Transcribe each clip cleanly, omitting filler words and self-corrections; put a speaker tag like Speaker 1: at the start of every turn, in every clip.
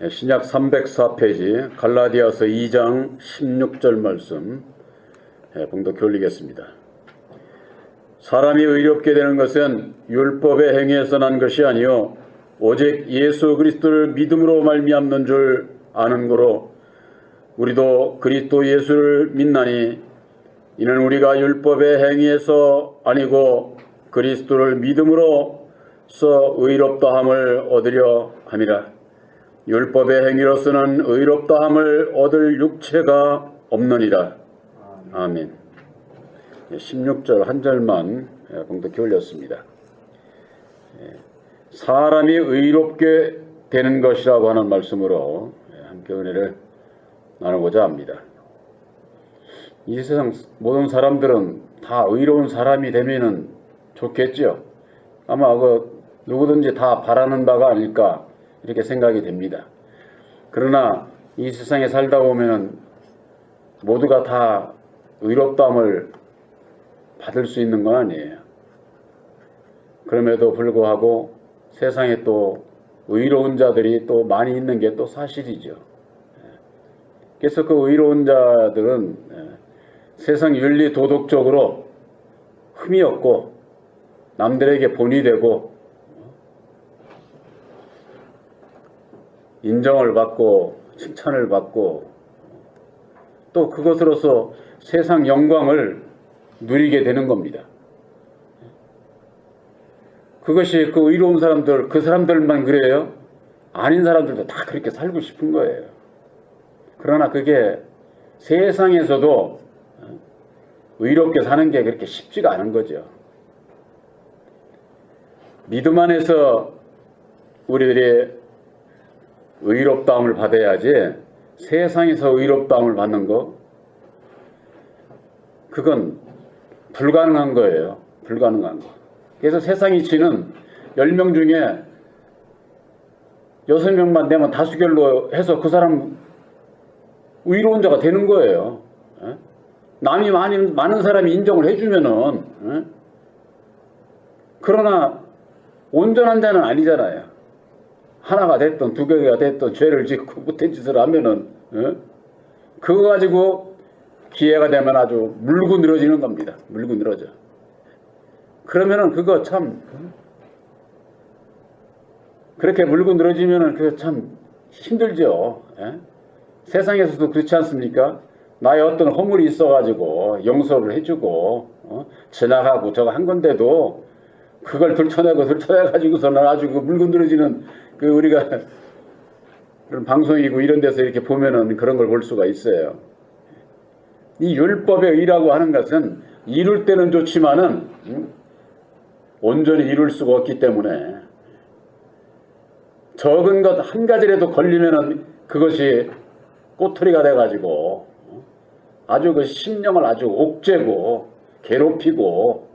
Speaker 1: 신약 304페이지 갈라디아서 2장 16절 말씀 봉독해 올리겠습니다. 사람이 의롭게 되는 것은 율법의 행위에서 난 것이 아니요 오직 예수 그리스도를 믿음으로 말미암는 줄 아는 거로 우리도 그리스도 예수를 믿나니 이는 우리가 율법의 행위에서 아니고 그리스도를 믿음으로써 의롭다함을 얻으려 함이라. 율법의 행위로서는 의롭다함을 얻을 육체가 없느니라. 아멘. 16절 한 절만 봉독해 올렸습니다. 사람이 의롭게 되는 것이라고 하는 말씀으로 함께 은혜를 나누고자 합니다. 이 세상 모든 사람들은 다 의로운 사람이 되면은 좋겠죠. 아마 누구든지 다 바라는 바가 아닐까 이렇게 생각이 됩니다. 그러나 이 세상에 살다 보면 모두가 다 의롭다함을 받을 수 있는 건 아니에요. 그럼에도 불구하고 세상에 또 의로운 자들이 또 많이 있는 게 또 사실이죠. 그래서 그 의로운 자들은 세상 윤리 도덕적으로 흠이 없고 남들에게 본이 되고 인정을 받고 칭찬을 받고 또 그것으로서 세상 영광을 누리게 되는 겁니다. 그것이 그 의로운 사람들, 그 사람들만 그래요? 아닌 사람들도 다 그렇게 살고 싶은 거예요. 그러나 그게 세상에서도 의롭게 사는 게 그렇게 쉽지가 않은 거죠. 믿음 안에서 우리들이 의롭다함을 받아야지 세상에서 의롭다함을 받는 거 그건 불가능한 거예요. 불가능한 거. 그래서 세상이 치는 10명 중에 6명만 되면 다수결로 해서 그 사람 의로운 자가 되는 거예요. 남이 많은 사람이 인정을 해주면은 그러나 온전한 자는 아니잖아요. 하나가 됐든 두 개가 됐든 죄를 짓고 못된 짓을 하면은 그거 가지고 기회가 되면 아주 물고 늘어지는 겁니다. 물고 늘어져. 그러면은 그거 참 그렇게 물고 늘어지면은 그거 참 힘들죠. 세상에서도 그렇지 않습니까? 나의 어떤 허물이 있어가지고 용서를 해주고 지나가고 저거 한 건데도 그걸 들춰내가지고서는 아주 그 물고 늘어지는 그 우리가 그런 방송이고 이런 데서 이렇게 보면은 그런 걸 볼 수가 있어요. 이 율법의 의라고 하는 것은 이룰 때는 좋지만은 온전히 이룰 수가 없기 때문에 적은 것 한 가지라도 걸리면은 그것이 꼬투리가 돼가지고 아주 그 심령을 아주 옥죄고 괴롭히고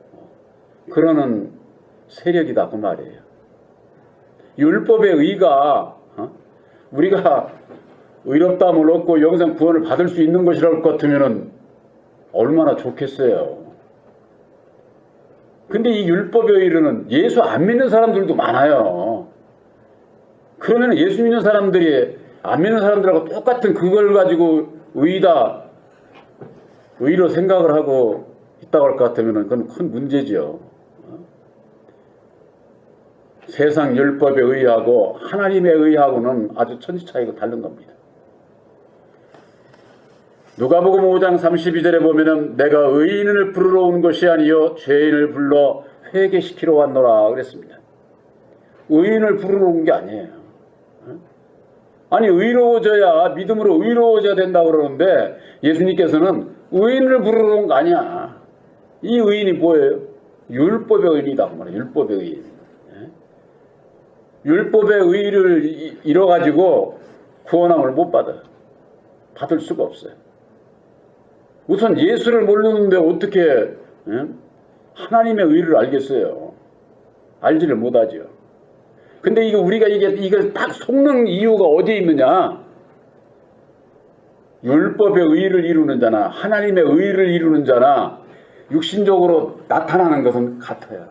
Speaker 1: 그러는 세력이다 그 말이에요. 율법의 의가 우리가 의롭다함을 얻고 영생 구원을 받을 수 있는 것이랄 것 같으면은 얼마나 좋겠어요. 근데 이 율법의 의는 예수 안 믿는 사람들도 많아요. 그러면 예수 믿는 사람들이 안 믿는 사람들하고 똑같은 그걸 가지고 의로 생각을 하고 있다고 할 것 같으면 그건 큰 문제죠. 세상 율법에 의하고 하나님에 의하고는 아주 천지 차이가 다른 겁니다. 누가복음 5장 32절에 보면은 내가 의인을 부르러 온 것이 아니요 죄인을 불러 회개시키러 왔노라 그랬습니다. 의인을 부르러 온 게 아니에요. 아니 의로워져야 믿음으로 의로워져야 된다고 그러는데 예수님께서는 의인을 부르러 온 거 아니야. 이 의인이 뭐예요? 율법의 의인이다 그 말이에요. 율법의 의인. 율법의 의를 잃어가지고 구원함을 못 받을 수가 없어요. 우선 예수를 모르는데 어떻게 하나님의 의를 알겠어요? 알지를 못하죠. 근데 우리가 이걸 딱 속는 이유가 어디에 있느냐? 율법의 의를 이루는 자나 하나님의 의를 이루는 자나 육신적으로 나타나는 것은 같아요.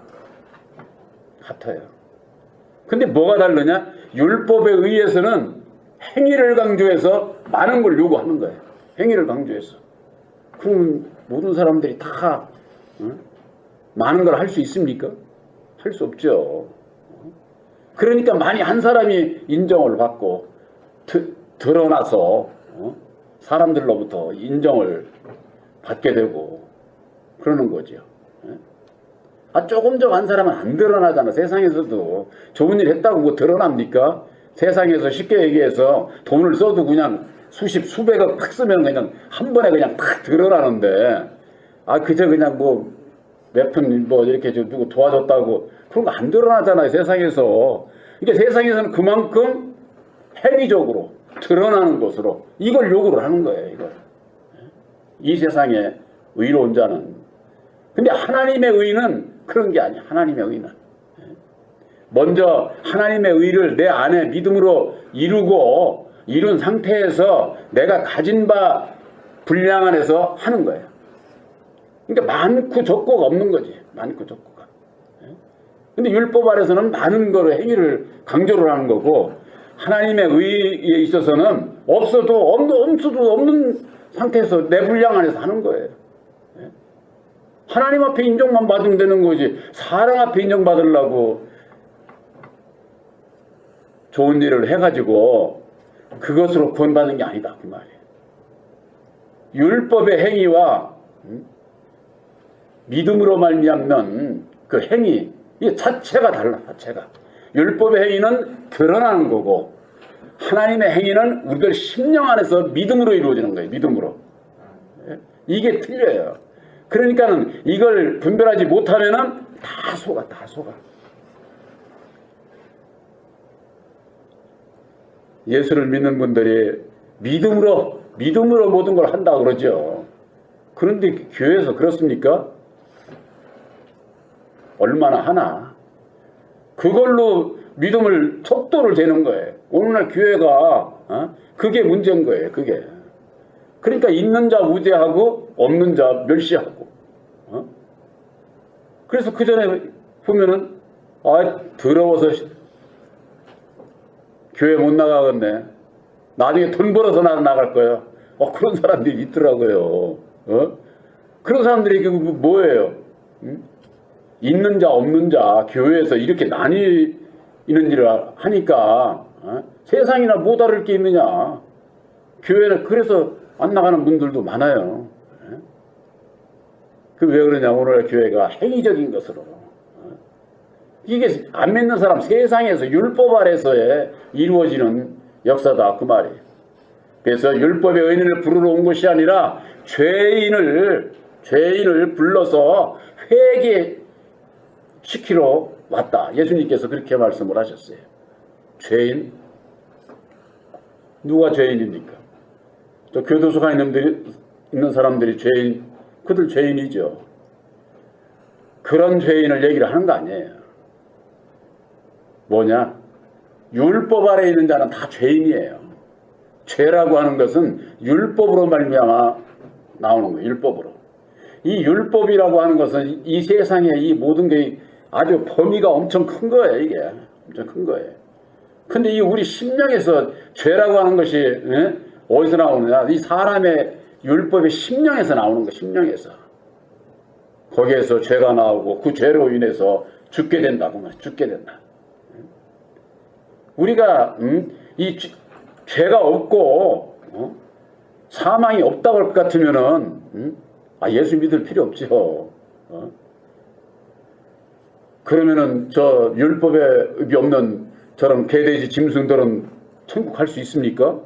Speaker 1: 같아요. 근데 뭐가 다르냐? 율법에 의해서는 행위를 강조해서 많은 걸 요구하는 거예요. 행위를 강조해서. 그럼 모든 사람들이 다 많은 걸 할 수 있습니까? 할 수 없죠. 그러니까 많이 한 사람이 인정을 받고 드러나서 사람들로부터 인정을 받게 되고 그러는 거죠. 조금 한 사람은 안 드러나잖아. 세상에서도 좋은 일 했다고 뭐 드러납니까? 세상에서 쉽게 얘기해서 돈을 써도 그냥 수백억 팍 쓰면 그냥 한 번에 그냥 팍 드러나는데 그저 그냥 뭐 몇 푼 뭐 이렇게 누구 도와줬다고 그런 거 안 드러나잖아요. 세상에서. 그러니까 세상에서는 그만큼 행위적으로 드러나는 것으로 이걸 요구를 하는 거예요. 이걸. 이 세상에 의로운 자는. 근데 하나님의 의는 그런 게 아니야. 하나님의 의는. 먼저 하나님의 의를 내 안에 믿음으로 이룬 상태에서 내가 가진 바 분량 안에서 하는 거예요. 그러니까 많고 적고가 없는 거지. 많고 적고가. 근데 율법 아래서는 많은 거로 행위를 강조를 하는 거고 하나님의 의에 있어서는 없어도 없는 상태에서 내 분량 안에서 하는 거예요. 하나님 앞에 인정만 받으면 되는 거지. 사람 앞에 인정받으려고 좋은 일을 해가지고 그것으로 구원받는 게 아니다. 그 말이에요. 율법의 행위와 믿음으로 말미암는 그 행위 이 자체가 달라. 자체가. 율법의 행위는 드러나는 거고 하나님의 행위는 우리들 심령 안에서 믿음으로 이루어지는 거예요. 믿음으로. 이게 틀려요. 그러니까는 이걸 분별하지 못하면은 다 속아. 예수를 믿는 분들이 믿음으로 모든 걸 한다고 그러죠. 그런데 교회에서 그렇습니까? 얼마나 하나? 그걸로 믿음을 척도를 재는 거예요. 오늘날 교회가 그게 문제인 거예요. 그게. 그러니까 있는 자 우대하고 없는 자 멸시하고. 그래서 그 전에 보면은 더러워서 교회 못 나가겠네. 나중에 돈 벌어서 나갈 거야. 그런 사람들이 있더라고요. 그런 사람들이 뭐예요? 있는 자 없는 자 교회에서 이렇게 나뉘는 일을 하니까 세상이나 뭐 다를 게 있느냐. 교회는 그래서 안 나가는 분들도 많아요. 그 왜 그러냐. 오늘 교회가 행위적인 것으로 이게 안 믿는 사람 세상에서 율법 아래서에 이루어지는 역사다. 그 말이에요. 그래서 율법의 의인을 부르러 온 것이 아니라 죄인을 불러서 회개시키러 왔다. 예수님께서 그렇게 말씀을 하셨어요. 죄인? 누가 죄인입니까? 저 교도소가 있는 사람들이 죄인, 그들 죄인이죠. 그런 죄인을 얘기를 하는 거 아니에요. 뭐냐? 율법 아래에 있는 자는 다 죄인이에요. 죄라고 하는 것은 율법으로 말미암아 나오는 거예요. 율법으로. 이 율법이라고 하는 것은 이 세상에 이 모든 게 아주 범위가 엄청 큰 거예요. 이게 엄청 큰 거예요. 근데 이 우리 심령에서 죄라고 하는 것이 어디서 나오느냐? 이 사람의 율법의 심령에서 나오는 거예요. 심령에서. 거기에서 죄가 나오고 그 죄로 인해서 죽게 된다고 말이에요. 죽게 된다. 우리가 이 죄가 없고 사망이 없다고 할 것 같으면은 예수 믿을 필요 없죠. 그러면은 저 율법에 없는 저런 개돼지 짐승들은 천국 갈 수 있습니까?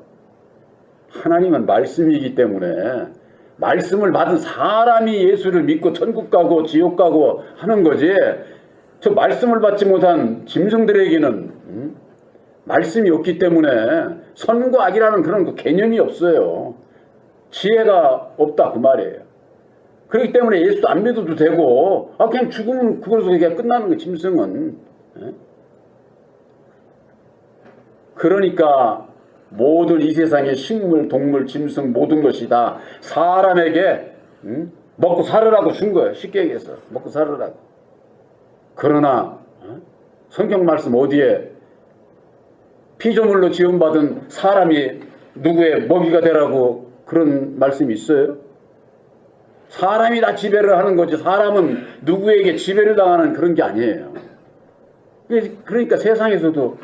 Speaker 1: 하나님은 말씀이기 때문에 말씀을 받은 사람이 예수를 믿고 천국 가고 지옥 가고 하는 거지. 저 말씀을 받지 못한 짐승들에게는 말씀이 없기 때문에 선과 악이라는 그런 그 개념이 없어요. 지혜가 없다 그 말이에요. 그렇기 때문에 예수 안 믿어도 되고 그냥 죽으면 그걸로 그냥 끝나는 거예요. 짐승은. 그러니까 모든 이 세상의 식물, 동물, 짐승 모든 것이 다 사람에게 먹고 살으라고 준 거예요. 쉽게 얘기해서 먹고 살으라고. 그러나 성경 말씀 어디에 피조물로 지음받은 사람이 누구의 먹이가 되라고 그런 말씀이 있어요? 사람이 다 지배를 하는 거지 사람은 누구에게 지배를 당하는 그런 게 아니에요. 그러니까 세상에서도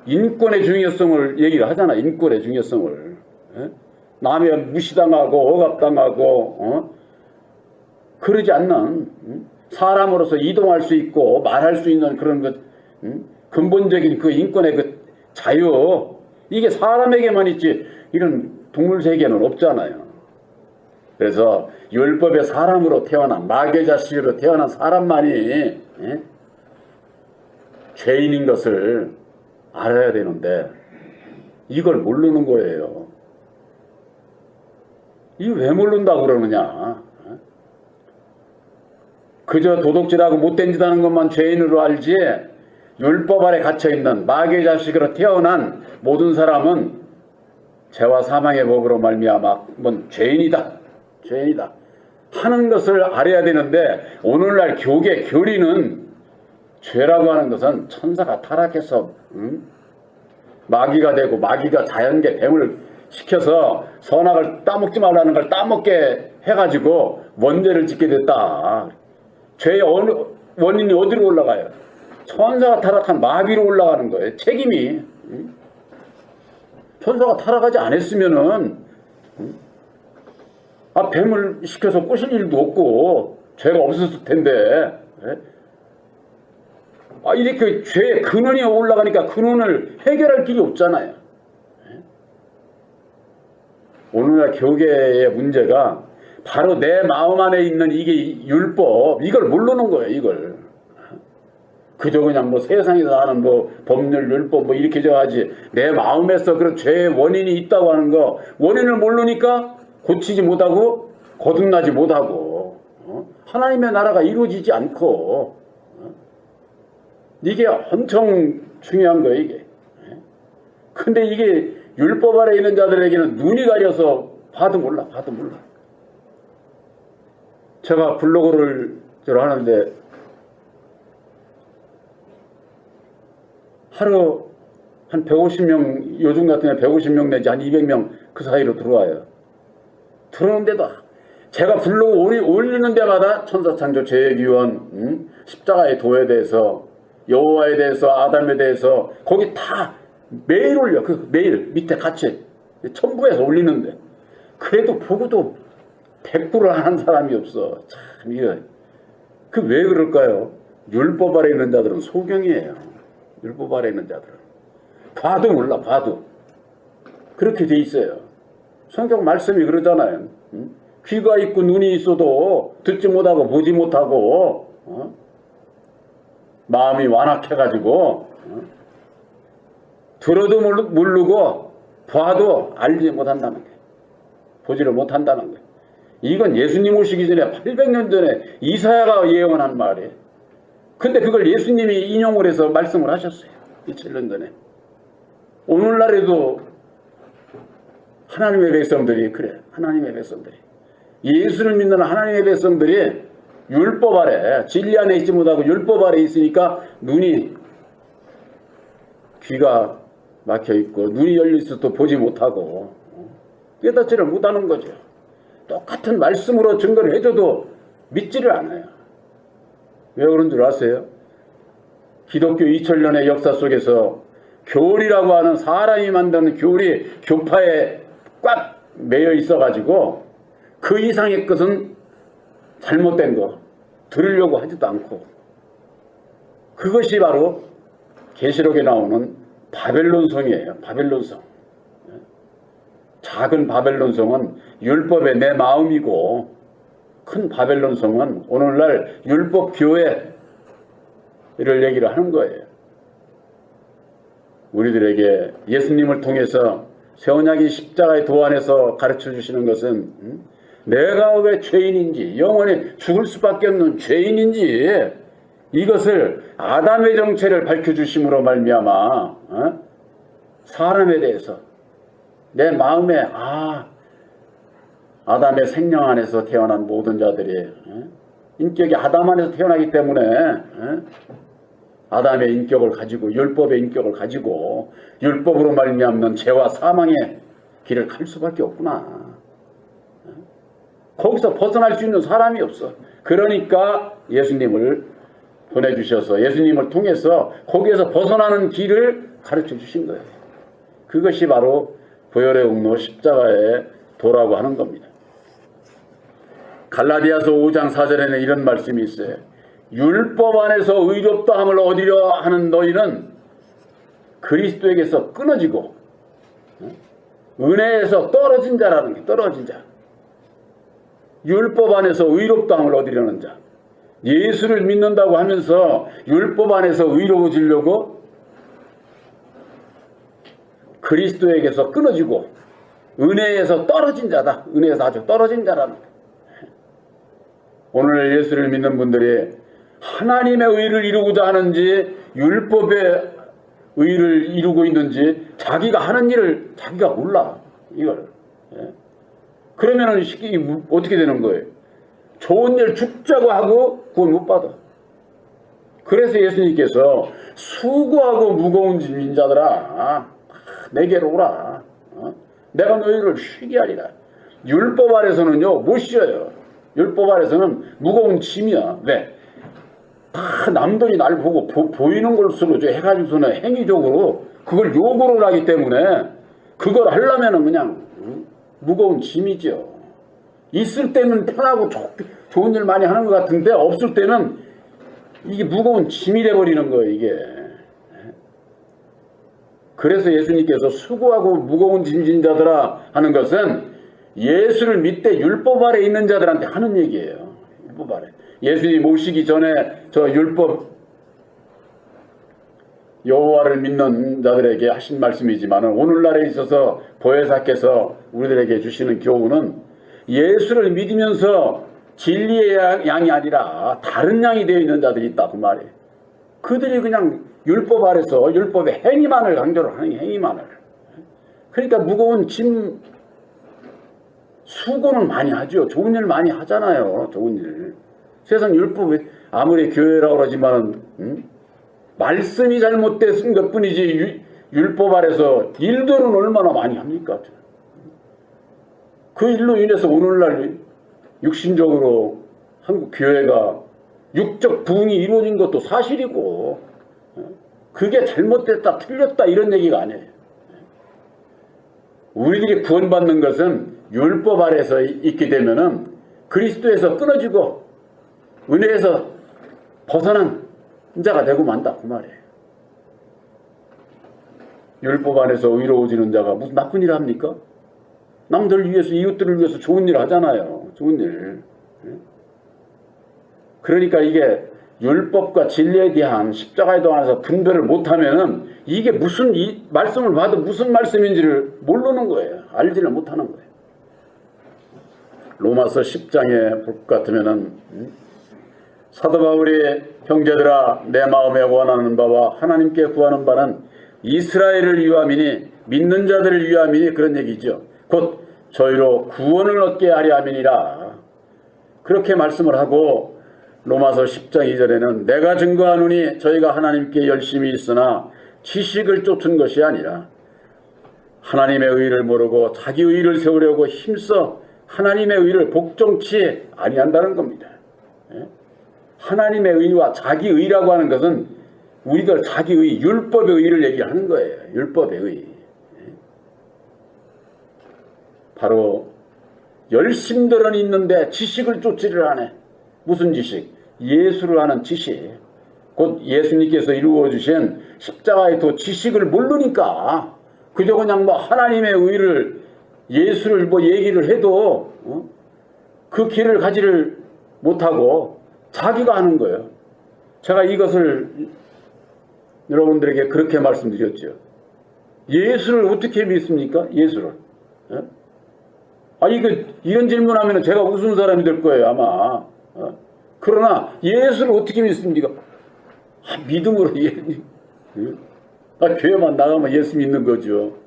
Speaker 1: 인권의 중요성을 얘기를 하잖아. 인권의 중요성을. 남의 무시당하고 억압당하고 그러지 않는 사람으로서 이동할 수 있고 말할 수 있는 그런 것 근본적인 그 인권의 그 자유 이게 사람에게만 있지 이런 동물 세계는 없잖아요. 그래서 율법의 사람으로 태어난 마귀의 자식으로 태어난 사람만이 죄인인 것을 알아야 되는데 이걸 모르는 거예요. 이거 왜 모른다고 그러느냐. 그저 도둑질하고 못된 짓 하는 것만 죄인으로 알지 율법 아래 갇혀있는 마귀의 자식으로 태어난 모든 사람은 죄와 사망의 법으로 말미암아 죄인이다 하는 것을 알아야 되는데 오늘날 교리는 죄라고 하는 것은 천사가 타락해서 마귀가 되고 마귀가 자연계 뱀을 시켜서 선악을 따먹지 말라는 걸 따먹게 해가지고 원죄를 짓게 됐다. 죄의 원인이 어디로 올라가요? 천사가 타락한 마귀로 올라가는 거예요. 책임이. 천사가 타락하지 않았으면은 뱀을 시켜서 꼬실 일도 없고 죄가 없었을 텐데 이렇게 죄의 근원이 올라가니까 근원을 해결할 길이 없잖아요. 오늘날 교계의 문제가 바로 내 마음 안에 있는 이게 율법 이걸 모르는 거예요. 이걸 그저 그냥 세상에서 하는 법률 율법 이렇게 정하지 내 마음에서 그런 죄의 원인이 있다고 하는 거 원인을 모르니까 고치지 못하고 거듭나지 못하고 하나님의 나라가 이루어지지 않고 이게 엄청 중요한 거예요. 이게 근데 이게 율법 아래 있는 자들에게는 눈이 가려서 봐도 몰라. 제가 블로그를 하는데 하루 한 150명 요즘 같은 에 150명 내지 한 200명 그 사이로 들어와요. 들어오는데도 제가 블로그 올리는 데마다 천사창조 제약위원 십자가의 도에 대해서 여호와에 대해서 아담에 대해서 거기 다 매일 올려. 매일 밑에 같이 첨부해서 올리는데 그래도 보고도 백구를 하는 사람이 없어. 참 이거 왜 그럴까요? 율법 아래 있는 자들은 소경이에요. 율법 아래 있는 자들은 봐도 몰라. 봐도 그렇게 돼 있어요. 성경 말씀이 그러잖아요. 귀가 있고 눈이 있어도 듣지 못하고 보지 못하고 마음이 완악해가지고 들어도 모르고 봐도 알지 못한다는 거예요. 보지를 못한다는 거예요. 이건 예수님 오시기 전에 800년 전에 이사야가 예언한 말이에요. 근데 그걸 예수님이 인용을 해서 말씀을 하셨어요. 2000년 전에. 오늘날에도 하나님의 백성들이 그래. 하나님의 백성들이. 예수를 믿는 하나님의 백성들이 율법 아래 진리 안에 있지 못하고 율법 아래 있으니까 귀가 막혀있고 눈이 열려있어도 보지 못하고 깨닫지를 못하는 거죠. 똑같은 말씀으로 증거를 해줘도 믿지를 않아요. 왜 그런 줄 아세요? 기독교 2000년의 역사 속에서 교리라고 하는 사람이 만드는 교파에 꽉 매여 있어가지고 그 이상의 것은 잘못된 거 들으려고 하지도 않고 그것이 바로 계시록에 나오는 바벨론성이에요. 바벨론성. 작은 바벨론성은 율법의 내 마음이고 큰 바벨론성은 오늘날 율법교회를 얘기를 하는 거예요. 우리들에게 예수님을 통해서 새언약이 십자가의 도 안에서 가르쳐 주시는 것은 내가 왜 죄인인지 영원히 죽을 수밖에 없는 죄인인지 이것을 아담의 정체를 밝혀주심으로 말미암아 사람에 대해서 내 마음에 아담의 생명 안에서 태어난 모든 자들이 인격이 아담 안에서 태어나기 때문에 아담의 인격을 가지고 율법의 인격을 가지고 율법으로 말미암는 죄와 사망의 길을 갈 수밖에 없구나. 거기서 벗어날 수 있는 사람이 없어. 그러니까 예수님을 보내주셔서 예수님을 통해서 거기에서 벗어나는 길을 가르쳐 주신 거예요. 그것이 바로 보혈의 옥로 십자가의 도라고 하는 겁니다. 갈라디아서 5장 4절에는 이런 말씀이 있어요. 율법 안에서 의롭다함을 얻으려 하는 너희는 그리스도에게서 끊어지고 은혜에서 떨어진 자라는 게 떨어진 자. 율법 안에서 의롭다함을 얻으려는 자. 예수를 믿는다고 하면서 율법 안에서 의로워지려고 그리스도에게서 끊어지고 은혜에서 떨어진 자다. 은혜에서 아주 떨어진 자라는 거예요. 오늘 예수를 믿는 분들이 하나님의 의를 이루고자 하는지 율법의 의를 이루고 있는지 자기가 하는 일을 자기가 몰라. 이걸. 그러면은 어떻게 되는 거예요? 좋은 일 죽자고 하고 구원 못 받아. 그래서 예수님께서 수고하고 무거운 짐진 자들아 내게로 오라. 내가 너희를 쉬게 하리라. 율법 아래서는요 못 쉬어요. 율법 아래서는 무거운 짐이야. 왜? 다 남들이 날 보고 보이는 것으로 해가지고서는 행위적으로 그걸 요구를 하기 때문에 그걸 하려면은 그냥 무거운 짐이죠. 있을 때는 편하고 좋은 일 많이 하는 것 같은데 없을 때는 이게 무거운 짐이 돼버리는 거예요. 이게. 그래서 예수님께서 수고하고 무거운 짐진 자들아 하는 것은 예수를 믿되 율법 아래 있는 자들한테 하는 얘기예요. 율법 아래. 예수님 오시기 전에 저 율법 여호와를 믿는 자들에게 하신 말씀이지만 오늘날에 있어서 보혜사께서 우리들에게 주시는 교훈은 예수를 믿으면서 진리의 양이 아니라 다른 양이 되어 있는 자들이 있다 그 말이에요. 그들이 그냥 율법 아래서 율법의 행위만을 강조를 하는 행위만을. 그러니까 무거운 짐 수고는 많이 하죠. 좋은 일 많이 하잖아요. 좋은 일. 세상 율법이 아무리 교회라고 그러지만 말씀이 잘못된 것뿐이지 율법 아래서 일들은 얼마나 많이 합니까? 그 일로 인해서 오늘날 육신적으로 한국 교회가 육적 부흥이 이루어진 것도 사실이고 그게 잘못됐다 틀렸다 이런 얘기가 아니에요. 우리들이 구원받는 것은 율법 아래서 있게 되면은 그리스도에서 끊어지고 은혜에서 벗어난 자가 되고 만다 그 말이에요. 율법 안에서 의로워지는 자가 무슨 나쁜 일을 합니까? 남들 위해서 이웃들을 위해서 좋은 일 하잖아요. 좋은 일. 그러니까 이게 율법과 진리에 대한 십자가에 대해서 분별을 못하면은 이게 무슨 이 말씀을 봐도 무슨 말씀인지를 모르는 거예요. 알지를 못하는 거예요. 로마서 10장에 볼 것 같으면은 사도 바울이 형제들아 내 마음에 원하는 바와 하나님께 구하는 바는 이스라엘을 위함이니 믿는 자들을 위함이니 그런 얘기죠. 곧 저희로 구원을 얻게 하려 함이니라. 그렇게 말씀을 하고 로마서 10장 2절에는 내가 증거하노니 저희가 하나님께 열심히 있으나 지식을 쫓은 것이 아니라 하나님의 의를 모르고 자기 의를 세우려고 힘써 하나님의 의를 복종치 아니한다는 겁니다. 하나님의 의와 자기 의라고 하는 것은 우리들 자기 의, 율법의 의를 얘기하는 거예요. 율법의 의. 바로 열심들은 있는데 지식을 쫓지를 않아. 무슨 지식? 예수를 아는 지식. 곧 예수님께서 이루어 주신 십자가의 도 지식을 모르니까 그저 그냥 뭐 하나님의 의를 예수를 뭐 얘기를 해도 그 길을 가지를 못하고 자기가 하는 거예요. 제가 이것을 여러분들에게 그렇게 말씀드렸죠. 예수를 어떻게 믿습니까? 예수를. 이런 질문하면 제가 우스운 사람이 될 거예요, 아마. 그러나 예수를 어떻게 믿습니까? 믿음으로 교회만 나가면 예수 믿는 거죠.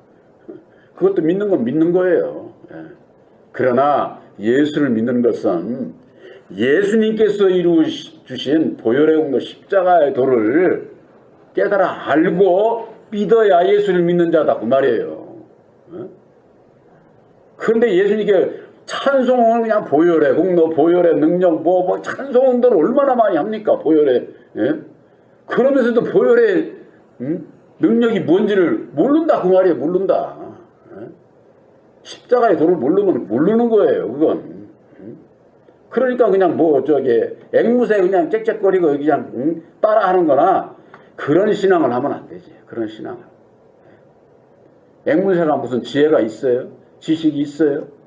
Speaker 1: 그것도 믿는 건 믿는 거예요. 그러나 예수를 믿는 것은 예수님께서 이루어 주신 보혈의 공로 십자가의 도를 깨달아 알고 믿어야 예수를 믿는 자다 그 말이에요. 그런데 예수님께 찬송은 그냥 보혈의 공로, 보혈의 능력, 뭐 찬송들 얼마나 많이 합니까? 보혈의. 예? 그러면서도 보혈의 능력이 뭔지를 모른다 그 말이에요. 모른다. 예? 십자가의 도를 모르면 모르는 거예요. 그건. 그러니까 그냥 앵무새 그냥 짹짹거리고 그냥 따라하는 거나 그런 신앙을 하면 안 되지. 그런 신앙을. 앵무새가 무슨 지혜가 있어요? 지식이 있어요?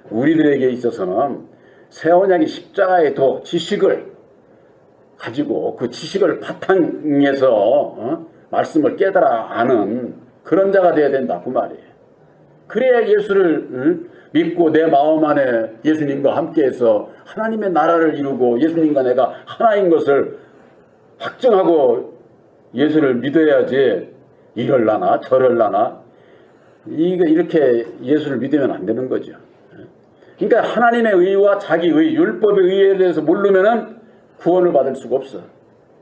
Speaker 1: 우리들에게 있어서는 새 언약의 십자가의 도, 지식을 가지고 그 지식을 바탕에서 말씀을 깨달아 아는 그런 자가 되어야 된다 그 말이에요. 그래야 예수를 믿고 내 마음 안에 예수님과 함께해서 하나님의 나라를 이루고 예수님과 내가 하나인 것을 확증하고 예수를 믿어야지 이럴라나 저럴라나 이렇게 예수를 믿으면 안 되는 거죠. 그러니까 하나님의 의와 자기 의, 율법의 의에 대해서 모르면은 구원을 받을 수가 없어.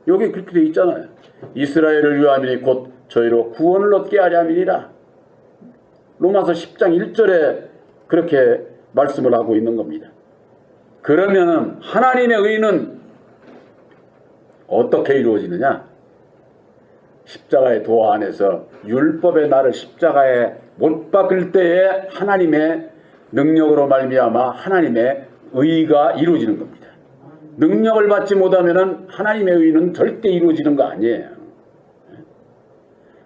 Speaker 1: 여기 그렇게 돼 있잖아요. 이스라엘을 위함이니 곧 저희로 구원을 얻게 하려 함이니라. 로마서 10장 1절에 그렇게 말씀을 하고 있는 겁니다. 그러면은 하나님의 의는 어떻게 이루어지느냐? 십자가의 도 안에서 율법의 나를 십자가에 못 박을 때에 하나님의 능력으로 말미암아 하나님의 의가 이루어지는 겁니다. 능력을 받지 못하면은 하나님의 의는 절대 이루어지는 거 아니에요.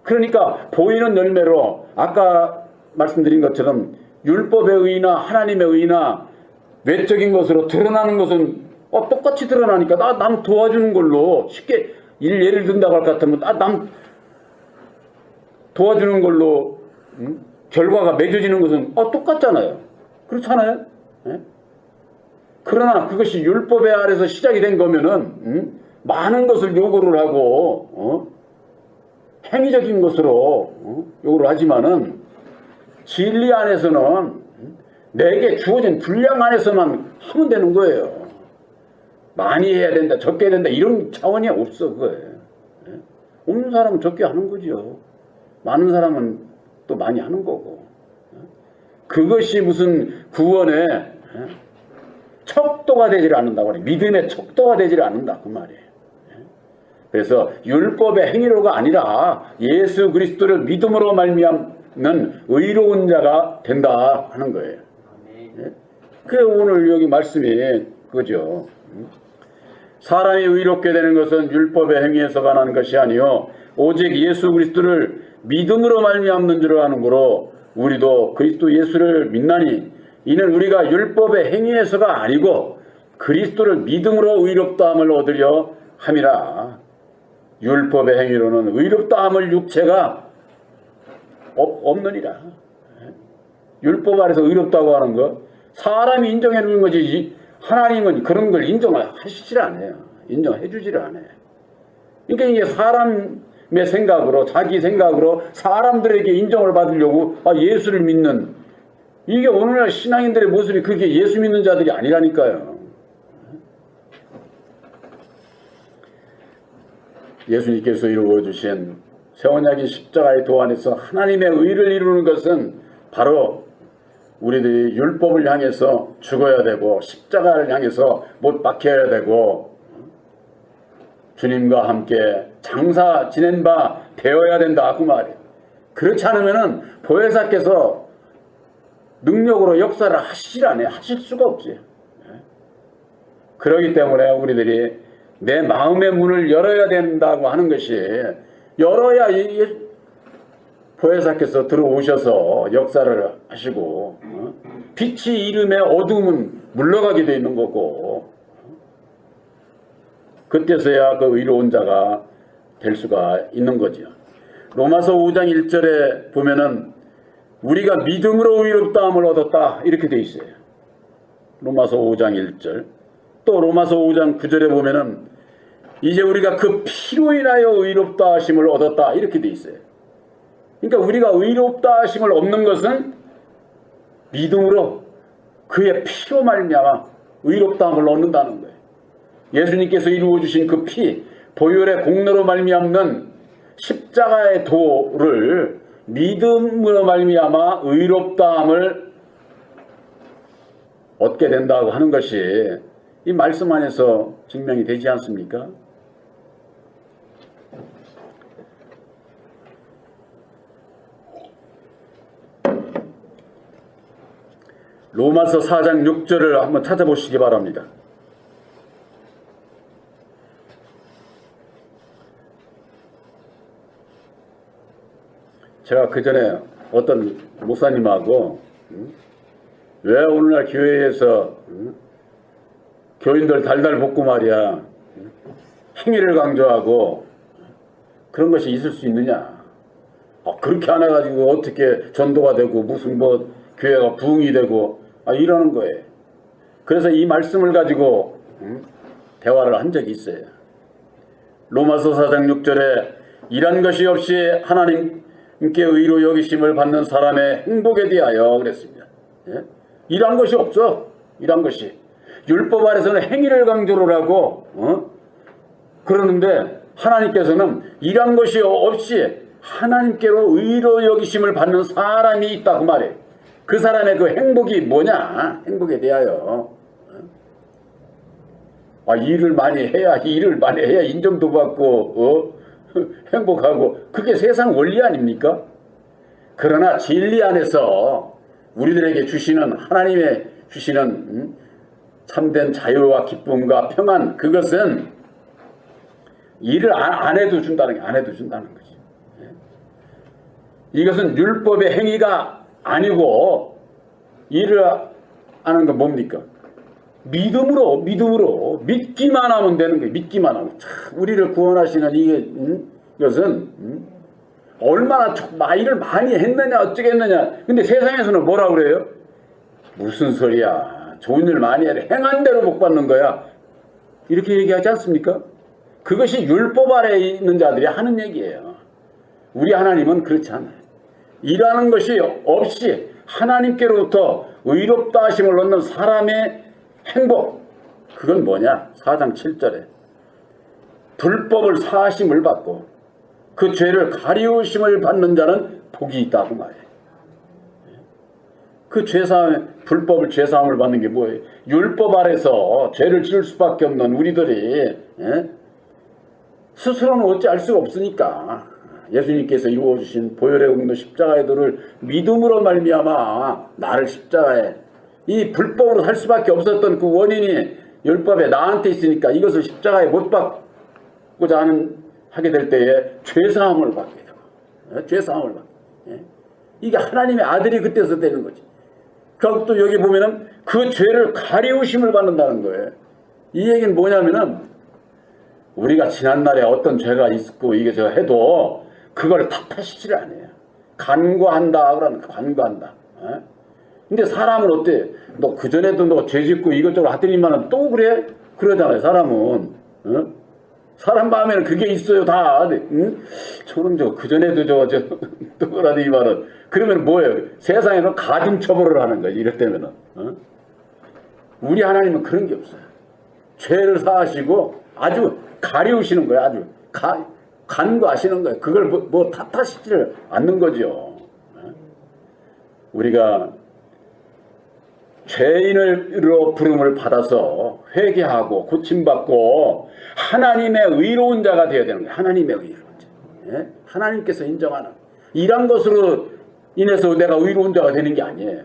Speaker 1: 그러니까 보이는 열매로 아까 말씀드린 것처럼 율법의 의나 하나님의 의나 외적인 것으로 드러나는 것은 똑같이 드러나니까 남 도와주는 걸로 쉽게 예를 든다고 할 것 같으면 남 도와주는 걸로 결과가 맺어지는 것은 똑같잖아요. 그렇잖아요. 예? 그러나 그것이 율법의 아래서 시작이 된 거면은 많은 것을 요구를 하고 행위적인 것으로 요구를 하지만은 진리 안에서는 내게 주어진 분량 안에서만 하면 되는 거예요. 많이 해야 된다, 적게 해야 된다 이런 차원이 없어 그거예요. 예? 없는 사람은 적게 하는 거죠. 많은 사람은 또 많이 하는 거고. 그것이 무슨 구원의 척도가 되질 않는다고 그래. 믿음의 척도가 되질 않는다 그 말이에요. 그래서 율법의 행위로가 아니라 예수 그리스도를 믿음으로 말미암는 의로운 자가 된다 하는 거예요. 그래 오늘 여기 말씀이 그죠. 사람이 의롭게 되는 것은 율법의 행위에서가 나는 것이 아니요 오직 예수 그리스도를 믿음으로 말미암는 줄 아는 거로 우리도 그리스도 예수를 믿나니 이는 우리가 율법의 행위에서가 아니고 그리스도를 믿음으로 의롭다함을 얻으려 함이라. 율법의 행위로는 의롭다함을 육체가 없느니라. 율법 아래서 의롭다고 하는 것 사람이 인정해 주는 거지 하나님은 그런 걸 인정을 하시질 않아요. 인정해 주지를 않아요. 그러니까 이게 사람의 생각으로 자기 생각으로 사람들에게 인정을 받으려고 예수를 믿는 이게 오늘날 신앙인들의 모습이 그렇게 예수 믿는 자들이 아니라니까요. 예수님께서 이루어주신 새언약의 십자가의 도 안에서 하나님의 의를 이루는 것은 바로 우리들이 율법을 향해서 죽어야 되고 십자가를 향해서 못 박혀야 되고 주님과 함께 장사 지낸 바 되어야 된다 그 말이에요. 그렇지 않으면은 보혜사께서 능력으로 역사를 하시질 않아요. 하실 수가 없지. 그렇기 때문에 우리들이 내 마음의 문을 열어야 된다고 하는 것이 열어야 보혜사께서 들어오셔서 역사를 하시고 빛이 이름에 어둠은 물러가게 되어 있는 거고 그때서야 그 의로운 자가 될 수가 있는 거죠. 로마서 5장 1절에 보면은 우리가 믿음으로 의롭다함을 얻었다 이렇게 되어 있어요. 로마서 5장 1절 또 로마서 5장 9절에 보면은 이제 우리가 그 피로 인하여 의롭다 하심을 얻었다 이렇게 되어 있어요. 그러니까 우리가 의롭다 하심을 얻는 것은 믿음으로 그의 피로 말미암아 의롭다함을 얻는다는 거예요. 예수님께서 이루어주신 그 피 보혈의 공로로 말미암는 십자가의 도를 믿음으로 말미암아 의롭다함을 얻게 된다고 하는 것이 이 말씀 안에서 증명이 되지 않습니까? 로마서 4장 6절을 한번 찾아보시기 바랍니다. 제가 그 전에 어떤 목사님하고 왜 오늘날 교회에서 교인들 달달 볶고 말이야 행위를 강조하고 그런 것이 있을 수 있느냐, 그렇게 안 해가지고 어떻게 전도가 되고 무슨 뭐 교회가 부흥이 되고 이러는 거예요. 그래서 이 말씀을 가지고 대화를 한 적이 있어요. 로마서 4장 6절에 이런 것이 없이 하나님께 의로 여기심을 받는 사람의 행복에 대하여 그랬습니다. 예? 이런 것이 없어. 이런 것이 율법 아래서는 행위를 강조를 하고 그러는데 하나님께서는 이런 것이 없이 하나님께로 의로 여기심을 받는 사람이 있다고 말해. 그 사람의 그 행복이 뭐냐? 행복에 대하여 일을 많이 해야 인정도 받고 행복하고, 그게 세상 원리 아닙니까? 그러나 진리 안에서 우리들에게 주시는 하나님의 주시는 참된 자유와 기쁨과 평안, 그것은 일을 안 해도 준다는 게, 안 해도 준다는 거지. 이것은 율법의 행위가 아니고 일을 하는 건 뭡니까? 믿음으로 믿기만 하면 되는 거예요. 믿기만 하면. 우리를 구원하시는 이것은 얼마나 일을 많이 했느냐 어쩌겠느냐. 근데 세상에서는 뭐라 그래요? 무슨 소리야, 좋은 일 많이 해라, 행한 대로 복 받는 거야, 이렇게 얘기하지 않습니까? 그것이 율법 아래에 있는 자들이 하는 얘기예요. 우리 하나님은 그렇지 않아요. 일하는 것이 없이 하나님께로부터 의롭다 하심을 얻는 사람의 행복, 그건 뭐냐? 4장 7절에 불법을 사하심을 받고 그 죄를 가리우심을 받는 자는 복이 있다고 말해요. 그 죄사함, 불법을 죄사함을 받는 게 뭐예요? 율법 아래서 죄를 지을 수밖에 없는 우리들이 스스로는 어찌할 수가 없으니까 예수님께서 이루어주신 보혈의 공로 십자가의 도를 믿음으로 말미암아 나를 십자가에, 이 불법으로 살 수밖에 없었던 그 원인이 율법에 나한테 있으니까 이것을 십자가에 못 박고자 하게 될 때에 죄사함을 받게 되고, 죄사함을 받게. 이게 하나님의 아들이 그때서 되는 거지. 그리고 또 여기 보면은 그 죄를 가리우심을 받는다는 거예요. 이 얘기는 뭐냐면은 우리가 지난날에 어떤 죄가 있고 이게 저 해도 그걸 탓하시질 않아요. 간과한다 그러는, 간과한다. 근데 사람은 어때? 너 그전에도 너 죄 짓고 이것저것 하더니만은 또 그래? 그러잖아요. 사람은. 사람 마음에는 그게 있어요, 다. 저는 그전에도 또 그러더니만은, 그러면 뭐예요? 세상에는 가중처벌을 하는 거지, 이럴 때면은. 우리 하나님은 그런 게 없어요. 죄를 사하시고 아주 가리우시는 거예요. 아주 간과하시는 거예요. 그걸 뭐 탓하시지를 않는 거죠. 우리가 죄인으로 부름을 받아서 회개하고 고침받고 하나님의 의로운 자가 되어야 되는 거예요. 하나님의 의로운 자. 하나님께서 인정하는 이런 것으로 인해서 내가 의로운 자가 되는 게 아니에요.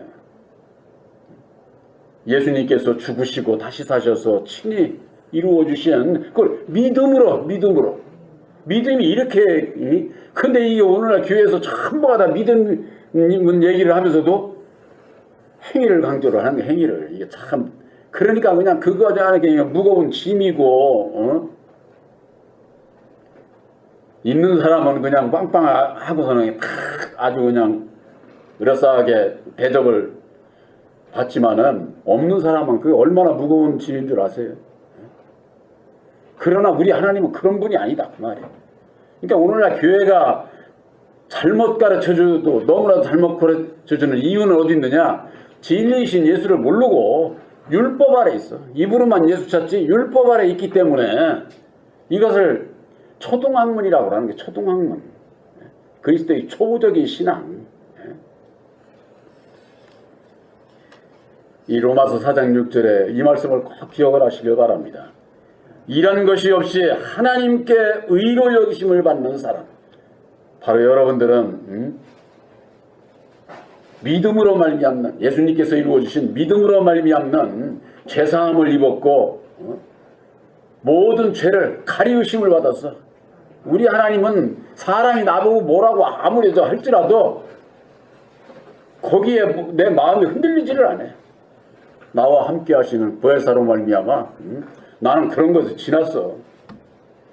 Speaker 1: 예수님께서 죽으시고 다시 사셔서 친히 이루어 주신 그걸 믿음이 이렇게. 근데 이게 오늘날 교회에서 전부가 다 믿음 얘기를 하면서도 행위를 강조를 하는 거예요. 행위를. 이게 참, 그러니까 그냥 그거 그냥 무거운 짐이고, 있는 사람은 그냥 빵빵하고서는 아주 그냥 으라싸하게 대접을 받지만은 없는 사람은 그게 얼마나 무거운 짐인 줄 아세요? 그러나 우리 하나님은 그런 분이 아니다 그 말이에요. 그러니까 오늘날 교회가 잘못 가르쳐줘도 너무나도 잘못 가르쳐주는 이유는 어디 있느냐? 진리이신 예수를 모르고 율법 아래 있어. 입으로만 예수 찾지 율법 아래 있기 때문에 이것을 초등학문이라고 하는 게 초등학문. 그리스도의 초보적인 신앙. 이 로마서 4장 6절에 이 말씀을 꼭 기억을 하시길 바랍니다. 이런 것이 없이 하나님께 의로 여기심을 받는 사람. 바로 여러분들은 믿음으로 말미암는, 예수님께서 이루어주신 믿음으로 말미암는 죄사함을 입었고 모든 죄를 가리우심을 받았어. 우리 하나님은 사람이 나보고 뭐라고 아무리 할지라도 거기에 내 마음이 흔들리지를 않아요. 나와 함께 하시는 보혜사로 말미암아 나는 그런 것을 지났어.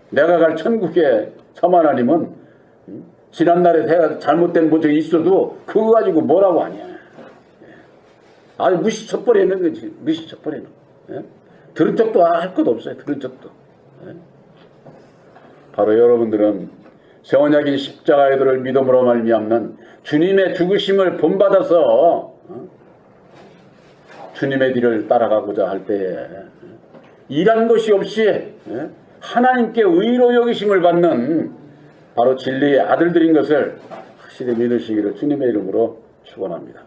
Speaker 1: 내가 갈 천국에 참 하나님은 지난날에 내가 잘못된 모습이 있어도 그거 가지고 뭐라고 하냐. 아주 무시쳐버리는 거지. 무시쳐버리는 거. 들은 척도 할 것도 없어요. 들은 척도. 바로 여러분들은 새 언약인 십자가의 도를 믿음으로 말미암는 주님의 죽으심을 본받아서 주님의 뒤를 따라가고자 할 때에 일한 것이 없이 하나님께 의로 여기심을 받는 바로 진리의 아들들인 것을 확실히 믿으시기를 주님의 이름으로 축원합니다.